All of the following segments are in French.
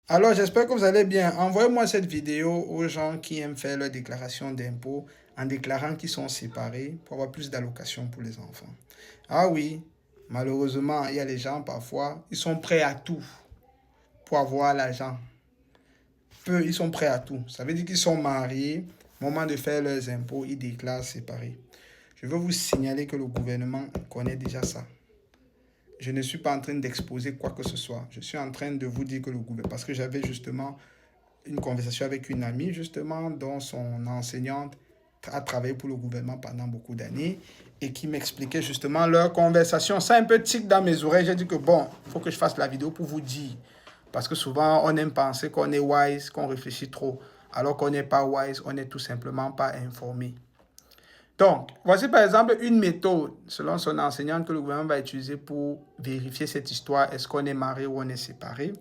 Alors, j'espère que vous allez bien. Envoyez-moi cette vidéo aux gens qui aiment faire leur déclaration d'impôt en déclarant qu'ils sont séparés pour avoir plus d'allocations pour les enfants. Ah oui, malheureusement, il y a les gens parfois, ils sont prêts à tout pour avoir l'argent. Peu, ils sont prêts à tout. Ça veut dire qu'ils sont mariés, au moment de faire leurs impôts, ils déclarent séparés. Je veux vous signaler que le gouvernement connaît déjà ça. Je ne suis pas en train d'exposer quoi que ce soit. Je suis en train de vous dire que le gouvernement, parce que j'avais justement une conversation avec une amie, justement, dont son enseignante a travaillé pour le gouvernement pendant beaucoup d'années et qui m'expliquait justement leur conversation. Ça un peu tic dans mes oreilles. J'ai dit que bon, il faut que je fasse la vidéo pour vous dire. Parce que souvent, on aime penser qu'on est wise, qu'on réfléchit trop. Alors qu'on n'est pas wise, on n'est tout simplement pas informé. Donc, voici par exemple une méthode, selon son enseignante, que le gouvernement va utiliser pour vérifier cette histoire. Est-ce qu'on est marié ou on est séparé?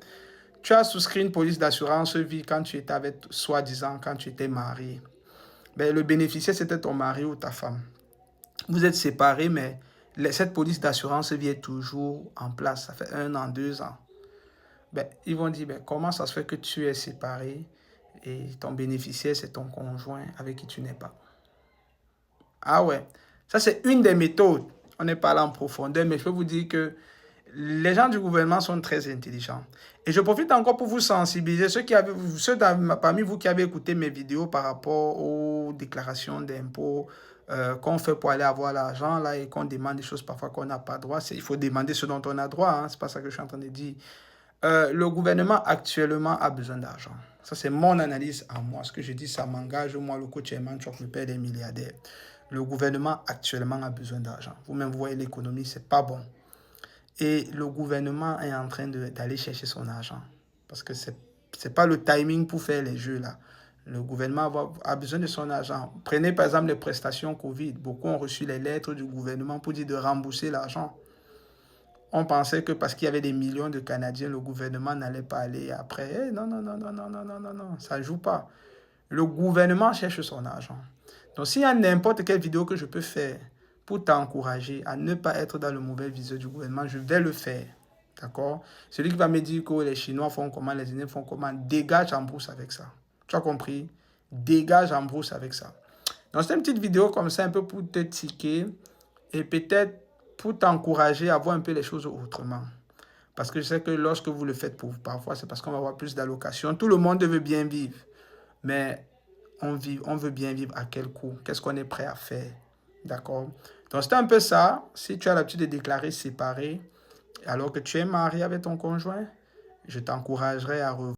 Tu as souscrit une police d'assurance vie quand tu étais avec, soi-disant, quand tu étais marié. Ben, le bénéficiaire, c'était ton mari ou ta femme. Vous êtes séparés, mais cette police d'assurance vie est toujours en place. Ça fait 1 an, 2 ans. Ben, ils vont dire, ben, comment ça se fait que tu es séparé et ton bénéficiaire, c'est ton conjoint avec qui tu n'es pas. Ah ouais, ça c'est une des méthodes. On n'est pas là en profondeur, mais je peux vous dire que les gens du gouvernement sont très intelligents. Et je profite encore pour vous sensibiliser, ceux parmi vous qui avez écouté mes vidéos par rapport aux déclarations d'impôts qu'on fait pour aller avoir l'argent là et qu'on demande des choses parfois qu'on n'a pas droit. Il faut demander ce dont on a droit, hein, c'est pas ça que je suis en train de dire. Le gouvernement actuellement a besoin d'argent. Ça, c'est mon analyse à moi. Ce que je dis, ça m'engage. Moi, le coach Eman Chok, le père des milliardaires. Le gouvernement actuellement a besoin d'argent. Vous-même, vous voyez l'économie, c'est pas bon. Et le gouvernement est en train d'aller chercher son argent. Parce que c'est pas le timing pour faire les jeux là. Le gouvernement a besoin de son argent. Prenez par exemple les prestations Covid. Beaucoup ont reçu les lettres du gouvernement pour dire de rembourser l'argent. On pensait que parce qu'il y avait des millions de Canadiens, le gouvernement n'allait pas aller après. Hey, non, non, non, non, non, non, non, non, non, ça ne joue pas. Le gouvernement cherche son argent. Donc, s'il y a n'importe quelle vidéo que je peux faire pour t'encourager à ne pas être dans le mauvais viseur du gouvernement, je vais le faire. D'accord? Celui qui va me dire que les Chinois font comment, les Indiens font comment, dégage en brousse avec ça. Tu as compris? Dégage en brousse avec ça. Donc, c'est une petite vidéo comme ça, un peu pour te tiquer et peut-être pour t'encourager à voir un peu les choses autrement. Parce que je sais que lorsque vous le faites pour vous, parfois, c'est parce qu'on va avoir plus d'allocations. Tout le monde veut bien vivre. Mais on veut bien vivre à quel coût? Qu'est-ce qu'on est prêt à faire? D'accord? Donc, c'est un peu ça. Si tu as l'habitude de déclarer séparé, alors que tu es marié avec ton conjoint, je t'encouragerais à revoir.